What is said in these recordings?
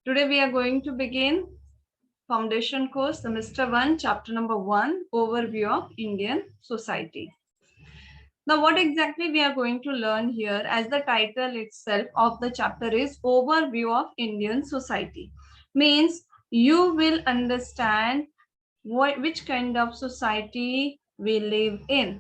Today we are going to begin Foundation course, Semester 1, Chapter number 1, Overview of Indian Society. Now, what exactly we are going to learn here, as the title itself of the chapter is Overview of Indian Society, means you will understand which kind of society we live in.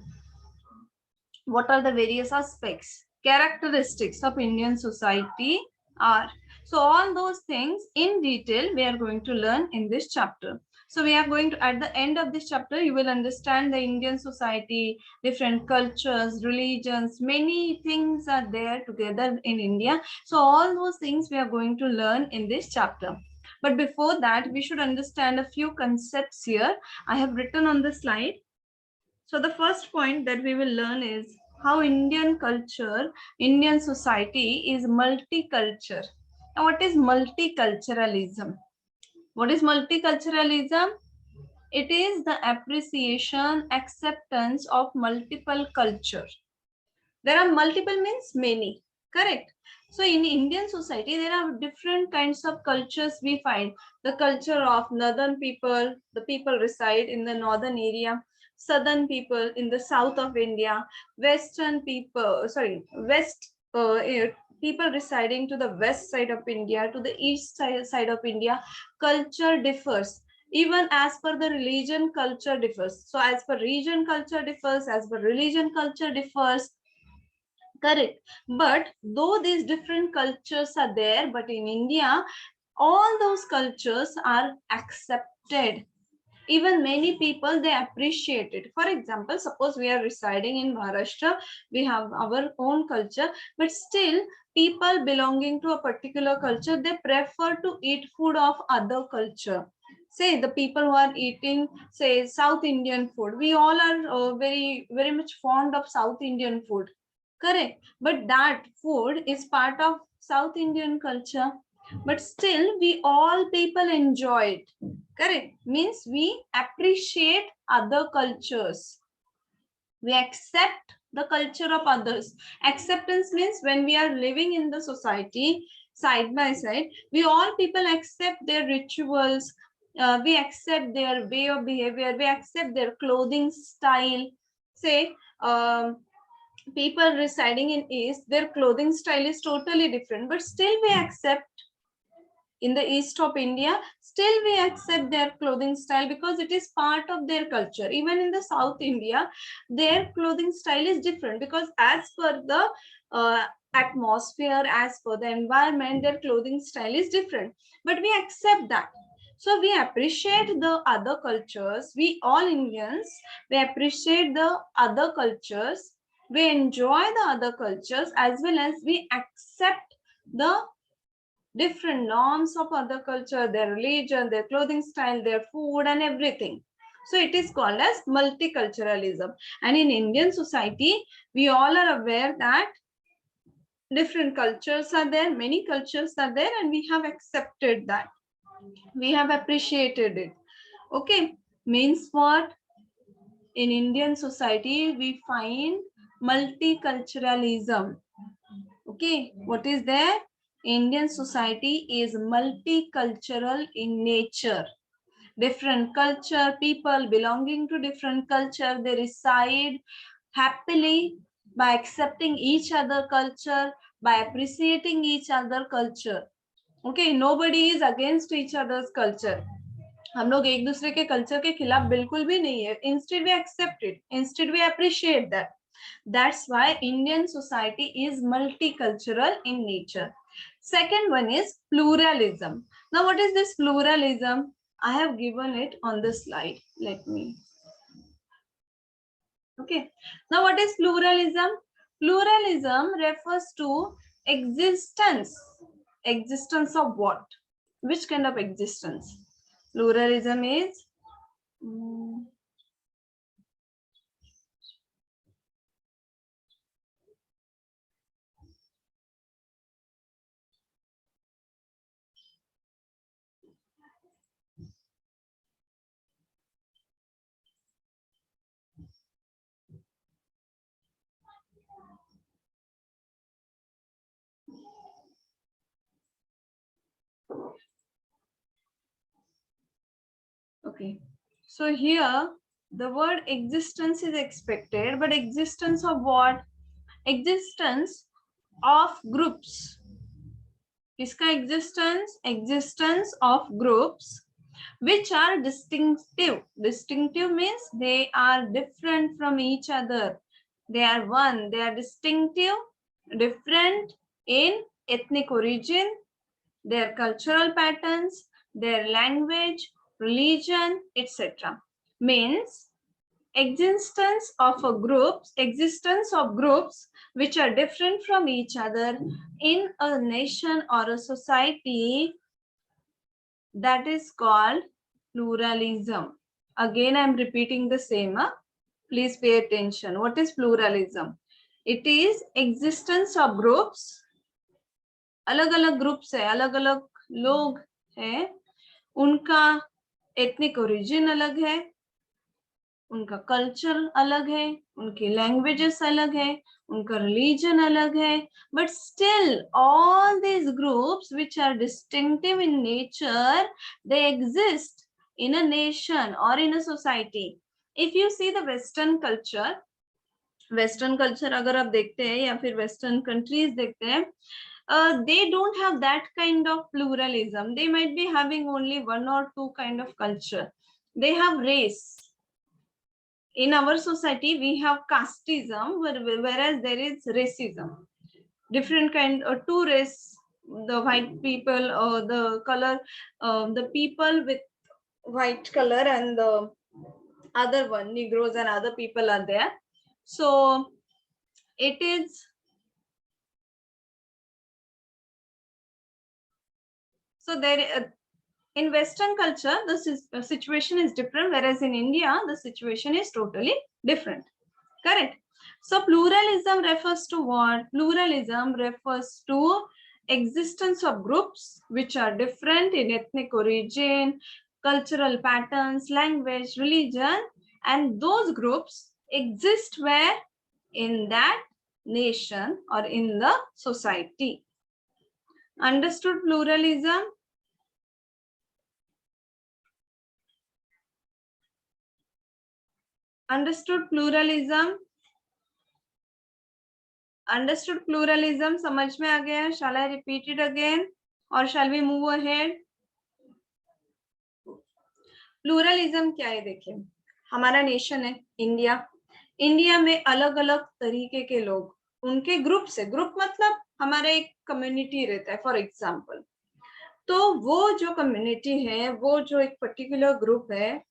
What are the various aspects, characteristics of Indian society are. So all those things in detail we are going to learn in this chapter. So we are going to, at the end of this chapter, you will understand the Indian society, different cultures, religions, many things are there together in India. So all those things we are going to learn in this chapter. But before that, we should understand a few concepts here. I have written on the slide. So the first point that we will learn is how Indian culture, Indian society is multicultural. Now, what is multiculturalism? What is multiculturalism? It is the appreciation, acceptance of multiple cultures. There are multiple means many, correct? So in Indian society, there are different kinds of cultures we find. The culture of northern people, the people reside in the northern area, southern people in the south of India, western people, west people residing to the west side of India, to the east side of India. Culture differs. Even as per the religion, culture differs. So as per region, culture differs. As per religion, culture differs. Correct. But though these different cultures are there, but in India, all those cultures are accepted. Even many people, they appreciate it. For example, suppose we are residing in Maharashtra, we have our own culture, but still people belonging to a particular culture, they prefer to eat food of other culture. Say the people who are eating, say, South Indian food, we all are very much fond of South Indian food. Correct. But that food is part of South Indian culture. But still, we all people enjoy it. Correct. Means we appreciate other cultures. We accept the culture of others. Acceptance means when we are living in the society side by side, we all people accept their rituals. We accept their way of behavior. We accept their clothing style. Say, people residing in east, their clothing style is totally different, but still we accept. In the east of India, still we accept their clothing style because it is part of their culture. Even in the South India, their clothing style is different because as per the atmosphere, as per the environment, their clothing style is different, but we accept that. So we appreciate the other cultures. We all Indians, we appreciate the other cultures. We enjoy the other cultures as well as we accept the different norms of other culture, their religion, their clothing style, their food and everything. So it is called as multiculturalism. And in Indian society, we all are aware that different cultures are there, many cultures are there, and we have accepted that. We have appreciated it. Okay, means what? In Indian society, we find multiculturalism. Okay, what is there? Indian society is multicultural in nature. Different culture, people belonging to different culture, they reside happily by accepting each other culture, by appreciating each other culture. Okay, nobody is against each other's culture. हम लोग एक दूसरे के culture के खिलाफ बिल्कुल भी नहीं है. Instead we accept it. Instead we appreciate that. That's why Indian society is multicultural in nature. Second one is pluralism. Now, what is this pluralism? I have given it on the slide. Let me. Okay. Now, what is pluralism? Pluralism refers to existence. Existence of what? Which kind of existence? Pluralism is Okay. So here the word existence is expected, but existence of what? Existence of groups. Kiska existence? Existence of groups which are distinctive. Distinctive means they are different from each other. They are one. They are distinctive, different in ethnic origin, their cultural patterns, their language, religion, etc. Means existence of groups which are different from each other in a nation or a society, that is called pluralism. Again, I am repeating the same. Please pay attention. What is pluralism? It is existence of groups. अलग अलग groups है, अलग अलग लोग हैं, उनका ethnic origin अलग है, उनका कल्चर अलग है, उनकी लैंग्वेजेस अलग है, उनका रिलीजन अलग है, but still all these groups which are distinctive in nature, they exist in a nation or in a society. If you see the western culture अगर आप देखते हैं या फिर वेस्टर्न कंट्रीज देखते हैं, they don't have that kind of pluralism. They might be having only one or two kind of culture. They have race. In our society, we have casteism, whereas there is racism. Different kind of two race, the white people or the color, the people with white color and the other one, Negroes and other people are there. So it is. So there, in Western culture, the situation is different, whereas in India, the situation is totally different. Correct. So pluralism refers to what? Pluralism refers to existence of groups which are different in ethnic origin, cultural patterns, language, religion, and those groups exist where? In that nation or in the society. Understood pluralism? Understood pluralism? Understood pluralism? समझ में आ गया? Shall I repeat it again or shall we move ahead? Pluralism क्या है? देखिए, हमारा nation है India. India में अलग अलग तरीके के लोग, उनके ग्रुप से, ग्रुप मतलब हमारा एक कम्युनिटी रहता है फॉर एग्जांपल. तो वो जो कम्युनिटी है, वो जो एक पर्टिकुलर ग्रुप है,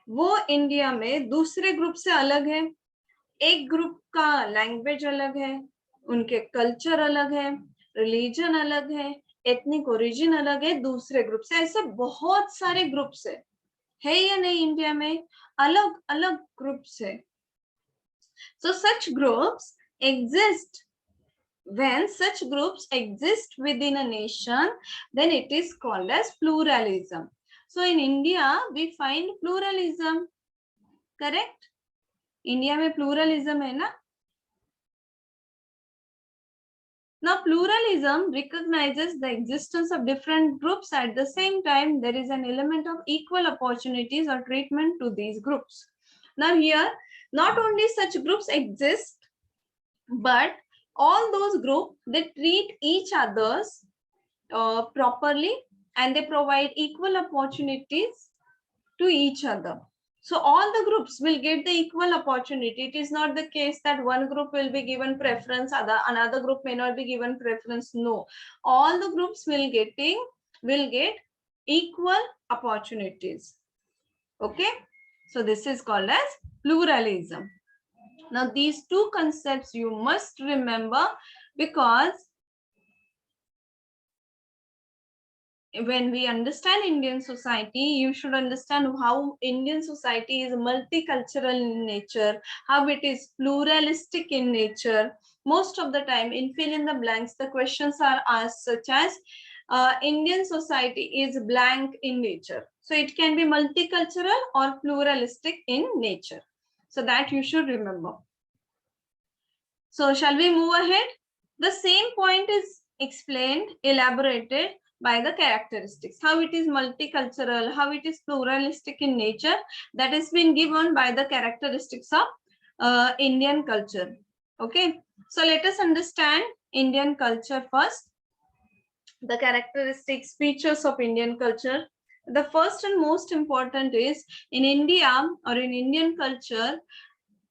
वो इंडिया में दूसरे ग्रुप से अलग है. एक ग्रुप का लैंग्वेज अलग है, उनके कल्चर अलग है, रिलीजन अलग है, एथनिक ओरिजिन अलग है दूसरे ग्रुप से. ऐसे बहुत सारे ग्रुप्स है या नहीं इंडिया में? अलग अलग ग्रुप्स है. So such groups exist. When such groups exist within a nation, then it is called as pluralism. So in India, we find pluralism. Correct? India में pluralism है ना? Now pluralism recognizes the existence of different groups. At the same time, there is an element of equal opportunities or treatment to these groups. Now here, not only such groups exist, but all those groups, they treat each others properly and they provide equal opportunities to each other. So all the groups will get the equal opportunity. It is not the case that one group will be given preference, another group may not be given preference. No, all the groups will get equal opportunities. Okay, so this is called as pluralism. Now these two concepts you must remember, because when we understand Indian society, you should understand how Indian society is multicultural in nature, how it is pluralistic in nature. Most of the time in fill in the blanks, the questions are asked such as Indian society is blank in nature. So it can be multicultural or pluralistic in nature. So that you should remember. So shall we move ahead? The same point is explained, elaborated by the characteristics, how it is multicultural, how it is pluralistic in nature, that has been given by the characteristics of Indian culture. Okay, so let us understand Indian culture first. The characteristics, features of Indian culture. The first and most important is, in India or in Indian culture,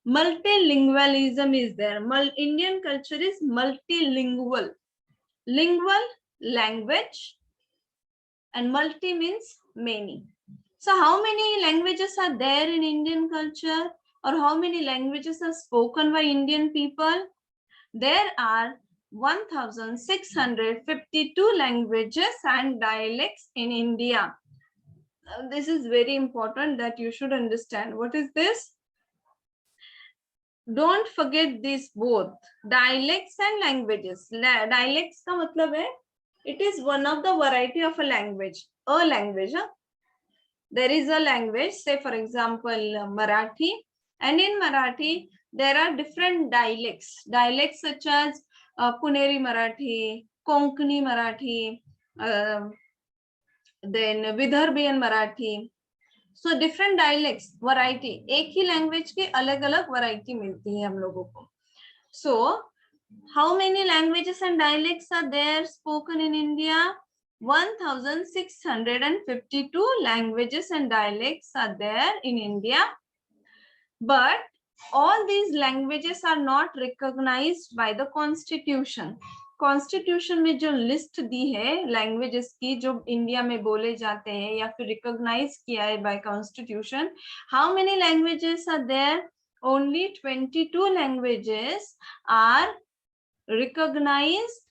multilingualism is there. Indian culture is multilingual. Lingual, language, and multi means many. So how many languages are there in Indian culture, or how many languages are spoken by Indian people? There are 1652 languages and dialects in India. This is very important that you should understand. What is this? Don't forget these both, dialects and languages. Dialects का मतलब है, it is one of the variety of a language. A language. There is a language, say for example Marathi, and in Marathi there are different dialects. Dialects such as Puneri Marathi, Konkani Marathi, then Vidarbhian Marathi. So different dialects, variety. एक ही language के अलग अलग variety मिलती है हम लोगों को. So how many languages and dialects are there spoken in India? 1652 languages and dialects are there in India. But all these languages are not recognized by the constitution. Constitution में जो लिस्ट दी है languages की जो India में बोले जाते हैं या फिर रिकॉग्नाइज किया है by constitution, how many languages are there? Only 22 languages are recognized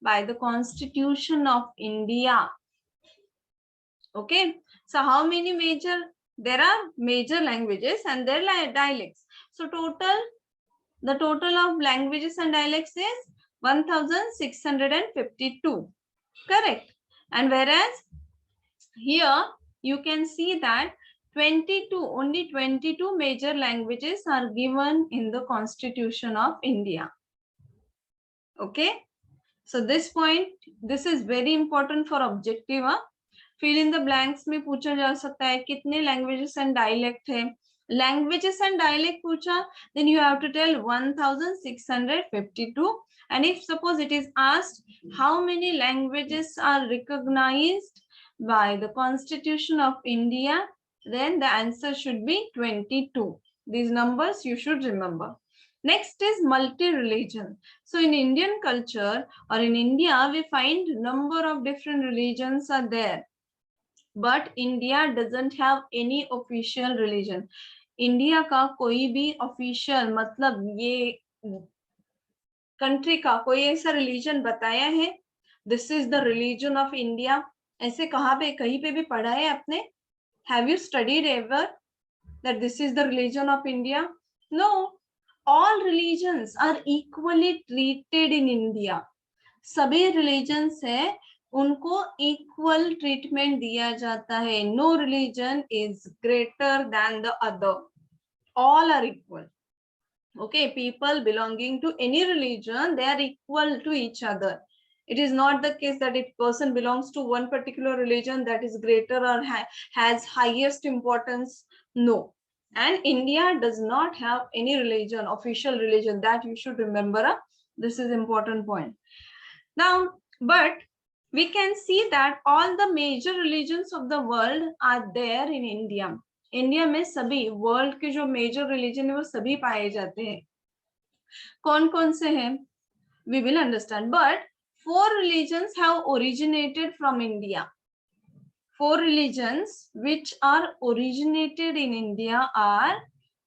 by the Constitution of India. Okay, so how many major? There are major languages and their dialects. So the total of languages and dialects is 1652. Correct. And whereas here you can see that only 22 major languages are given in the Constitution of India. Okay, so this point, this is very important for objective. Fill in the blanks में पूछा जा सकता है कितने languages and dialect है. Languages and dialect पूछा, then you have to tell 1652. And if suppose it is asked how many languages are recognized by the Constitution of India, then the answer should be 22. These numbers you should remember. Next is multi-religion. So in Indian culture or in India, we find number of different religions are there. But India doesn't have any official religion. India का कोई भी official मतलब ये country का कोई ऐसा religion बताया है, this is the religion of India, ऐसे कहाँ पे कहीं पे भी पढ़ा है आपने? Have you studied ever that this is the religion of India? No. All religions are equally treated in India. सभी religions है उनको equal treatment दिया जाता है. No religion is greater than the other. All are equal. Okay, people belonging to any religion, they are equal to each other. It is not the case that if person belongs to one particular religion that is greater or has highest importance. No. And India does not have any religion, official religion, that you should remember. This is important point. Now, but we can see that all the major religions of the world are there in India. India में सभी world के जो major religion है वो सभी पाए जाते हैं. कौन कौन से हैं? We will understand. But 4 religions have originated from India. 4 religions which are originated in India are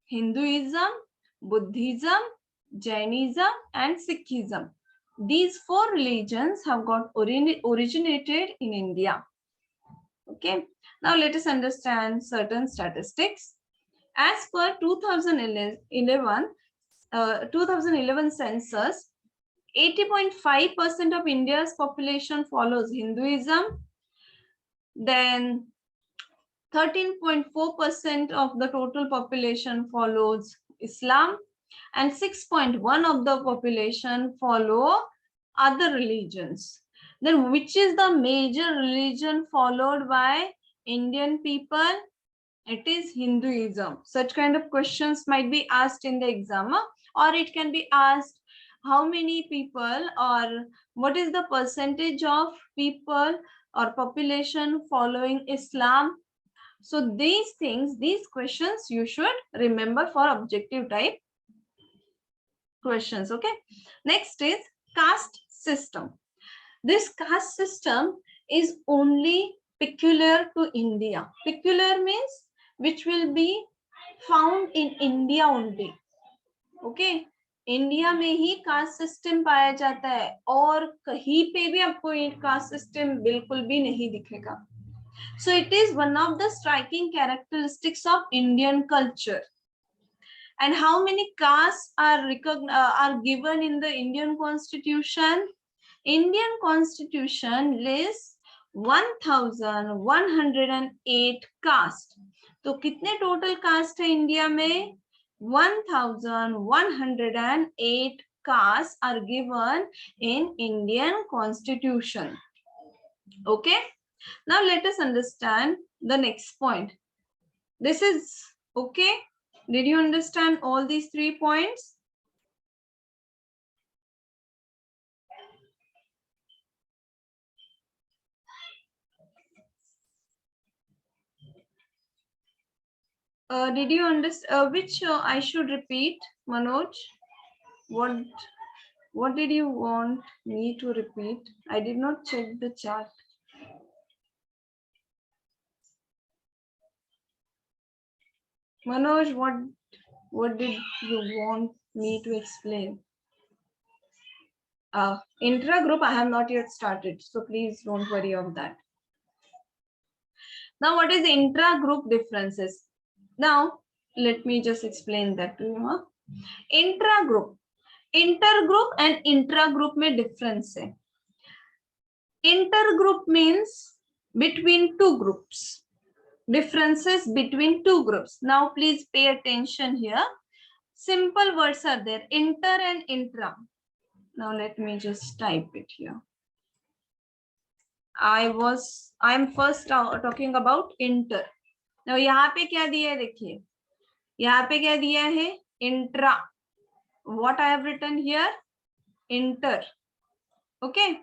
Hinduism, Buddhism, Jainism, and Sikhism. These 4 religions have got originated in India. Okay, now let us understand certain statistics. As per 2011 census, 80.5% of India's population follows Hinduism. Then 13.4% of the total population follows Islam, and 6.1% of the population follow other religions. Then which is the major religion followed by Indian people? It is Hinduism. Such kind of questions might be asked in the exam, or it can be asked how many people or what is the percentage of people or population following Islam. So these things, these questions you should remember for objective type questions. Okay. Next is caste system. This caste system is only peculiar to India. Peculiar means which will be found in India only. Okay. India में ही caste system पाया जाता है और कहीं पे भी आपको ये कास्ट सिस्टम बिल्कुल भी नहीं दिखेगा. So it is one of the striking characteristics of Indian culture. And how many castes are given in the Indian Constitution? Indian Constitution lists 1108 caste. तो कितने टोटल कास्ट है इंडिया में? 1108 castes are given in Indian Constitution. Okay. Now let us understand the next point. This is okay. Did you understand all these 3 points? Did you understand which I should repeat, Manoj? What did you want me to repeat? I did not check the chat. Manoj, what did you want me to explain? Intra group I have not yet started, so please don't worry of that. Now what is intra group differences? Now let me just explain that to you. Intra group, intergroup and intragroup में difference है. Intergroup means between two groups. Differences between two groups. Now please pay attention here. Simple words are there, inter and intra. Now let me just type it here. I'm first talking about inter. Now यहाँ पे क्या दिया है देखिए, यहाँ पे क्या दिया है? Intra. What I have written here? Inter. Okay.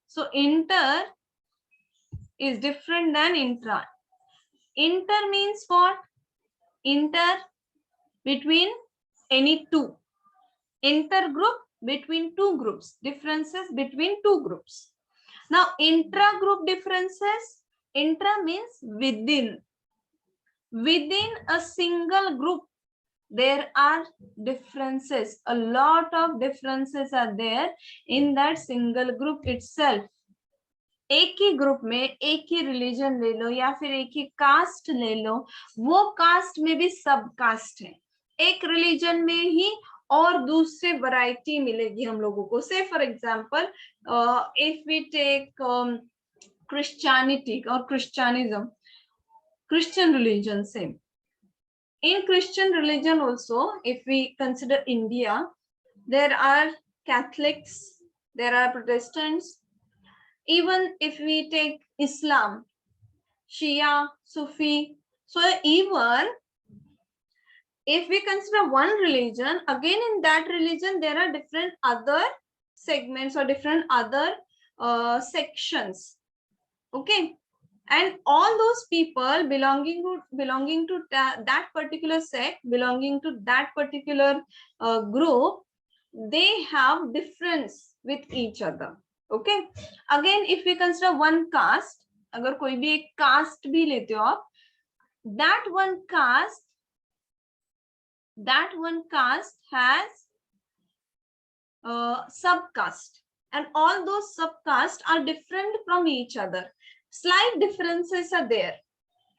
So inter is different than intra. Inter means what? Inter between any two. Intergroup between two groups. Differences between two groups. Now intra-group differences. Intra means within. Within a single group, there are differences. A lot of differences are there in that single group itself. एक ही group में एक ही religion ले लो या फिर एक ही cast ले लो, वो cast में भी सब कास्ट है. एक रिलीजन में ही और दूसरे वैरायटी मिलेगी हम लोगों को. Say for example if we take Christianity और Christianism, Christian religion same. In Christian religion also, if we consider India, there are Catholics, there are Protestants. Even if we take Islam, Shia, Sufi. So even if we consider one religion, again in that religion there are different other segments or different other sections. Okay. And all those people belonging to that particular sect, belonging to that particular group, they have difference with each other. Okay. Again, if we consider one caste, अगर कोई भी एक caste भी लेते हो आप, that one caste has subcaste, and all those subcaste are different from each other. Slight differences are there.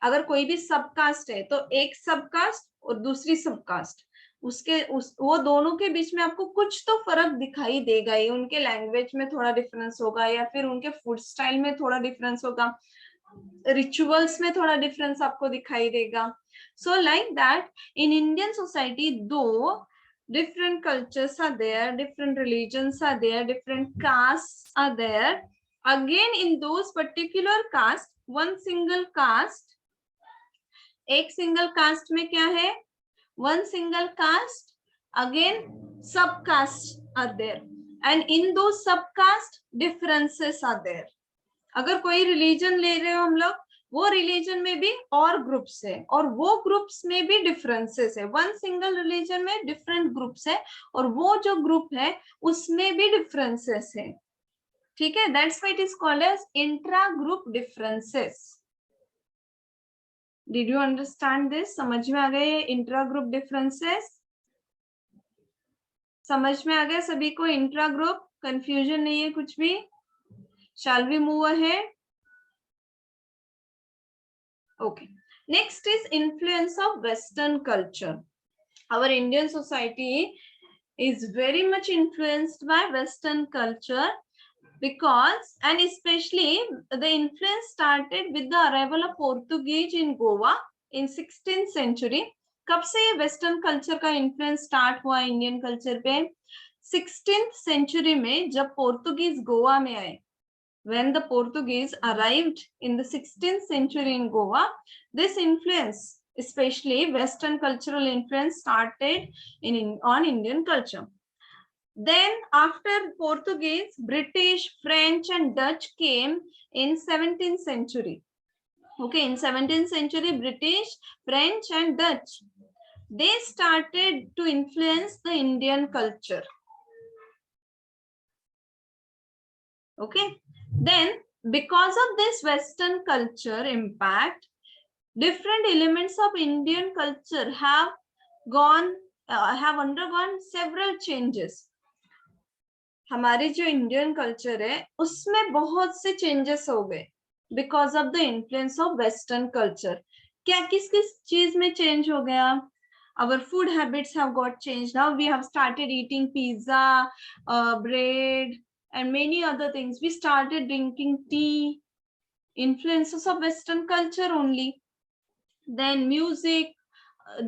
अगर कोई भी सबकास्ट है तो एक सबकास्ट और दूसरी सबकास्ट, वो दोनों के बीच में आपको कुछ तो फर्क दिखाई देगा ही. उनके लैंग्वेज में थोड़ा डिफरेंस होगा या फिर उनके फूड स्टाइल में थोड़ा डिफरेंस होगा, रिचुअल्स में थोड़ा डिफरेंस आपको दिखाई देगा. So like that in Indian society, though different cultures are there, different religions are there, different castes are there. Again, in those particular caste, one single caste, एक single caste में क्या है? One single caste, again subcasts are there, and in those subcaste differences are there. अगर कोई religion ले रहे हो हम लोग, वो रिलीजन में भी और ग्रुप्स है और वो ग्रुप्स में भी डिफरेंसेस है. वन सिंगल रिलीजन में डिफरेंट ग्रुप्स है और वो जो ग्रुप है उसमें भी डिफरेंसेस है. ठीक है, that's why it is called as intra group differences. Did you understand this? समझ में आ गए इंट्रा ग्रुप डिफरेंसेस? समझ में आ गया सभी को इंट्रा ग्रुप? कंफ्यूजन नहीं है कुछ भी? Shall we move ahead? Okay. Next is influence of Western culture. Our Indian society is very much influenced by Western culture because, and especially the influence started with the arrival of Portuguese in Goa in 16th century. कब से ये western culture का influence start हुआ Indian culture पे? 16th century में जब पोर्तुगीज गोवा में आए. When the Portuguese arrived in the 16th century in Goa, this influence, especially Western cultural influence, started on Indian culture. Then after Portuguese, British, French and Dutch came in 17th century. Okay, in 17th century, British, French and Dutch, they started to influence the Indian culture. Okay. Then, because of this Western culture impact, different elements of Indian culture have undergone several changes. हमारे जो Indian culture है उसमें बहुत से changes हो गए because of the influence of western culture. क्या किस किस चीज में चेंज हो गया? Our food habits have got changed. Now we have started eating pizza, bread, and many other things. We started drinking tea, influences of Western culture only. Then music,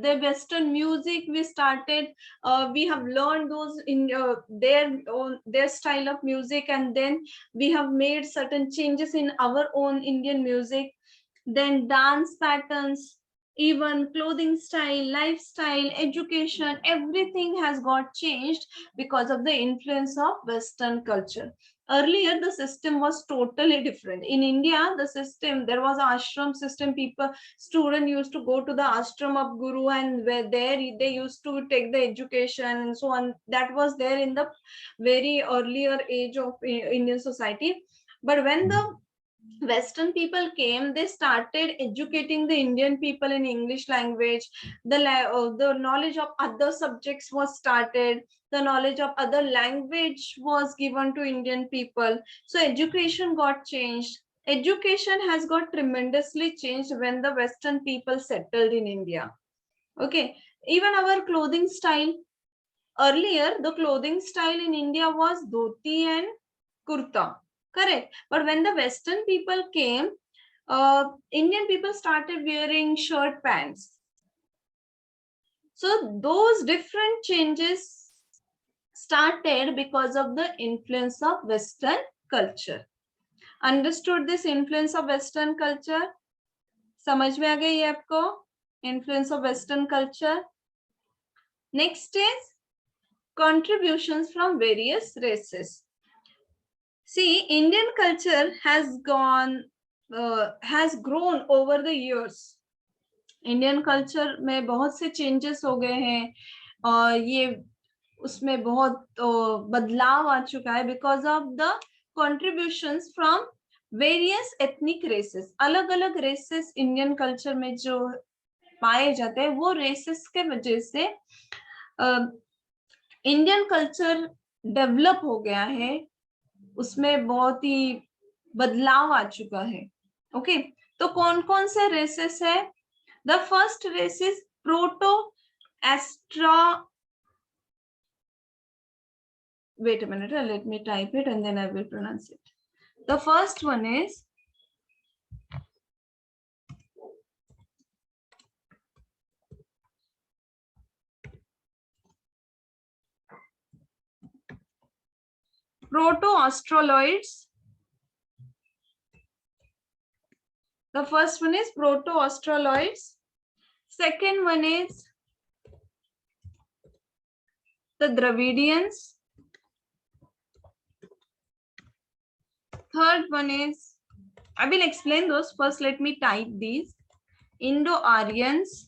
the Western music we started. We have learned those in their style of music, and then we have made certain changes in our own Indian music. Then dance patterns, even clothing style, lifestyle, education, everything has got changed because of the influence of Western culture. Earlier, the system was totally different. In India, the system, there was ashram system. Students used to go to the ashram of Guru, and where there they used to take the education and so on. That was there in the very earlier age of Indian society. But when the Western people came, they started educating the Indian people in English language. The knowledge of other subjects was started. The knowledge of other language was given to Indian people. So education got changed. Education has got tremendously changed when the Western people settled in India. Okay, even our clothing style. Earlier, the clothing style in India was dhoti and kurta. Correct. But when the Western people came, Indian people started wearing shirt pants. So those different changes started because of the influence of Western culture. Understood this influence of Western culture? समझ में आ गई है आपको? Influence of Western culture. Next is contributions from various races. See, Indian culture has grown over the years. Indian culture में बहुत से changes हो गए हैं और ये उसमें बहुत बदलाव आ चुका है because of the contributions from various ethnic races. अलग-अलग races Indian culture में जो पाए जाते हैं वो races के वजह से Indian culture develop हो गया है. उसमें बहुत ही बदलाव आ चुका है. ओके, तो कौन कौन से रेसेस है? The first race is proto astra. Wait a minute, let me type it and then I will pronounce it. The first one is Proto-Australoids. The first one is Proto-Australoids. Second one is the Dravidians. Third one is, I will explain those. First, let me type these. Indo-Aryans.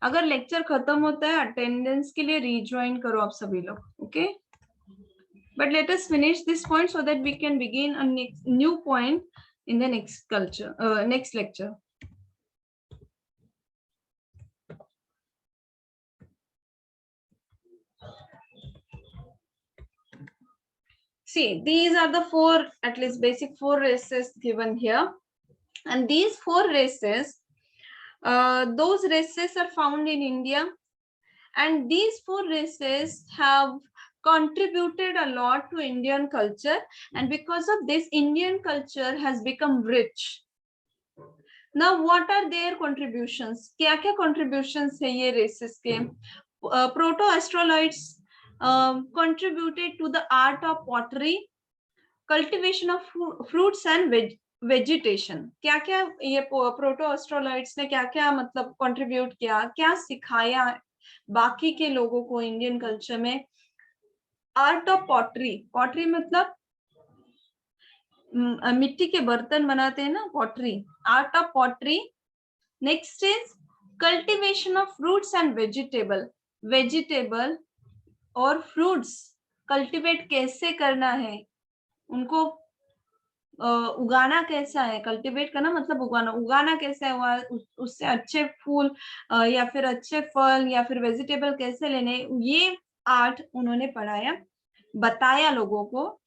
अगर lecture खत्म होता है attendance के लिए rejoin करो आप सभी लोग, okay? But let us finish this point so that we can begin a new point in the next lecture. See, these are the four, at least basic four races given here. And these four races, those races are found in India. And these four races have contributed a lot to Indian culture. And because of this, Indian culture has become rich. Now, what are their contributions? क्या-क्या contributions है ये races के? Proto-Australoids contributed to the art of pottery, cultivation of fruits and vegetation. क्या-क्या ये Proto-Australoids ने क्या-क्या मतलब contribute किया, क्या सिखाया बाकी के लोगों को इंडियन कल्चर में? आर्ट ऑफ पॉटरी, पॉटरी मतलब मिट्टी के बर्तन बनाते हैं ना, pottery, art of pottery. Next is cultivation of fruits and vegetable, vegetable और फ्रूट्स कल्टीवेट कैसे करना है, उनको उगाना कैसा है, कल्टीवेट करना मतलब उगाना, उगाना कैसा है, उससे अच्छे फूल या फिर अच्छे फल या फिर वेजिटेबल कैसे लेने, ये आर्ट उन्होंने पढ़ाया, बताया लोगों को.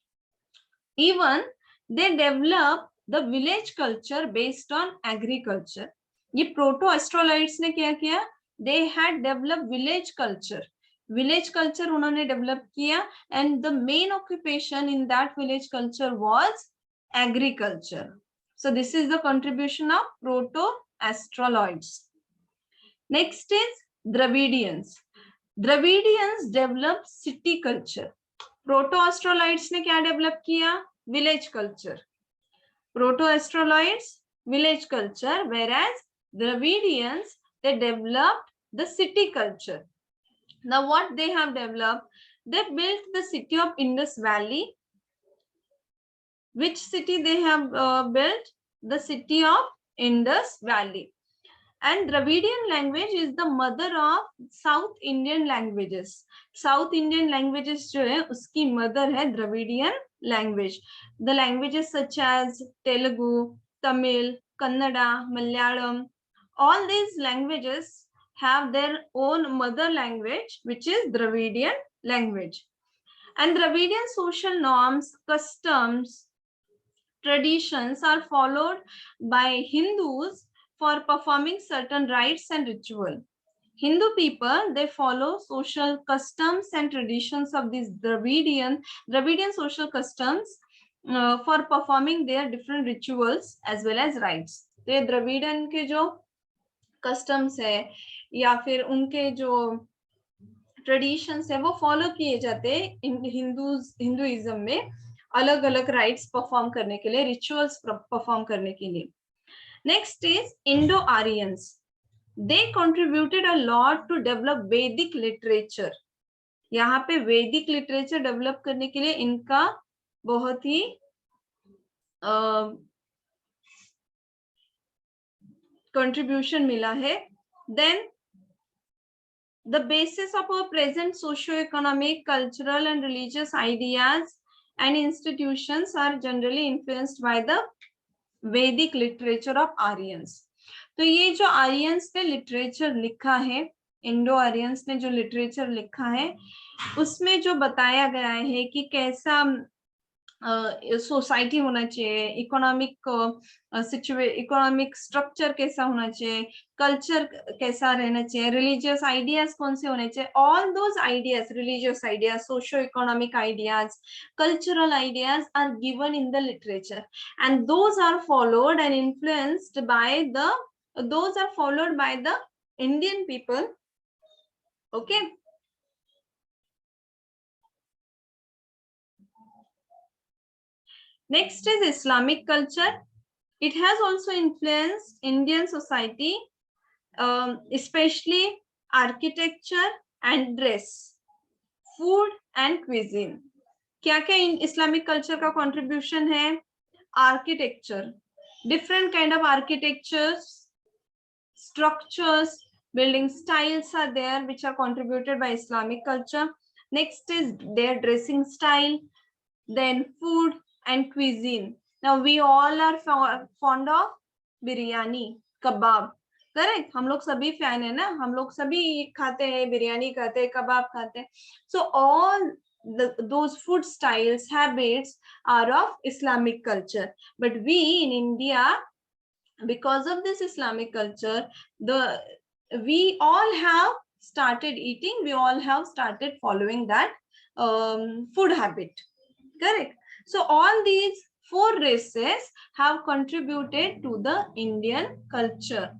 Even they develop the village culture based on agriculture. ये प्रोटो-एस्ट्रोलाइट्स ने क्या किया? They had develop village culture, village culture उन्होंने डेवलप किया. And the main occupation in that village culture was agriculture. So this is the contribution of Proto-Australoids. Next is Dravidians. Dravidians developed city culture. Proto-Australoids ने क्या develop किया? Village culture. Proto-Australoids village culture, whereas Dravidians they developed the city culture. Now what they have developed? They built the city of Indus Valley. Which city they have built? The city of Indus Valley. And Dravidian language is the mother of South Indian languages. South Indian languages जो है उसकी mother है Dravidian language. The languages such as Telugu, Tamil, Kannada, Malayalam, all these languages have their own mother language, which is Dravidian language. And Dravidian social norms, customs, traditions are followed by Hindus for performing certain rites and ritual. Hindu people, they follow social customs and traditions of these Dravidian social customs for performing their different rituals as well as rites. तो ये Dravidian के जो customs है या फिर उनके जो traditions है वो follow किए जाते हैं हिंदुइज्म में, अलग अलग राइट्स परफॉर्म करने के लिए, रिचुअल्स परफॉर्म करने के लिए. Next is Indo Aryans. They contributed a lot to develop Vedic literature. यहाँ पे वैदिक लिटरेचर डेवलप करने के लिए इनका बहुत ही कंट्रीब्यूशन मिला है. Then the basis of our present socio-economic, cultural and religious ideas and institutions are generally influenced by the Vedic literature of Aryans. तो ये जो आर्यंस ने लिटरेचर लिखा है, इंडो आर्यंस ने जो लिटरेचर लिखा है, उसमें जो बताया गया है कि कैसा सोसाइटी होना चाहिए, इकोनॉमिक स्ट्रक्चर कैसा होना चाहिए, कल्चर कैसा रहना चाहिए, रिलीजियस आइडियाज कौन से होने चाहिए, all those ideas, religious ideas, socio economic ideas, cultural ideas are given in the literature and those are followed and influenced by the Indian people. Okay, Next is Islamic culture. It has also influenced Indian society, especially architecture and dress, food and cuisine. क्या क्या Islamic culture का contribution है? Architecture, different kind of architectures, structures, building styles are there which are contributed by Islamic culture. Next is their dressing style, then food and cuisine. Now we all are fond of biryani, kebab. Correct, हम लोग सभी fan है ना, हम लोग सभी खाते हैं, बिरयानी खाते हैं, कबाब खाते हैं. So all those food styles, habits are of Islamic culture. But we in India, because of this Islamic culture, we all have started eating, we all have started following that food habit. Correct. So all these four races have contributed to the Indian culture.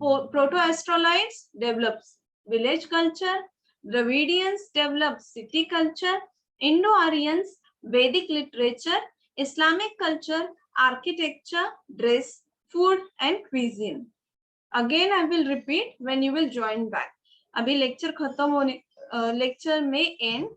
Proto-Australites developed village culture, Dravidians developed city culture, Indo-Aryans Vedic literature, Islamic culture, architecture, dress, food and cuisine. Again I will repeat when you will join back. अभी lecture खत्म होने lecture में and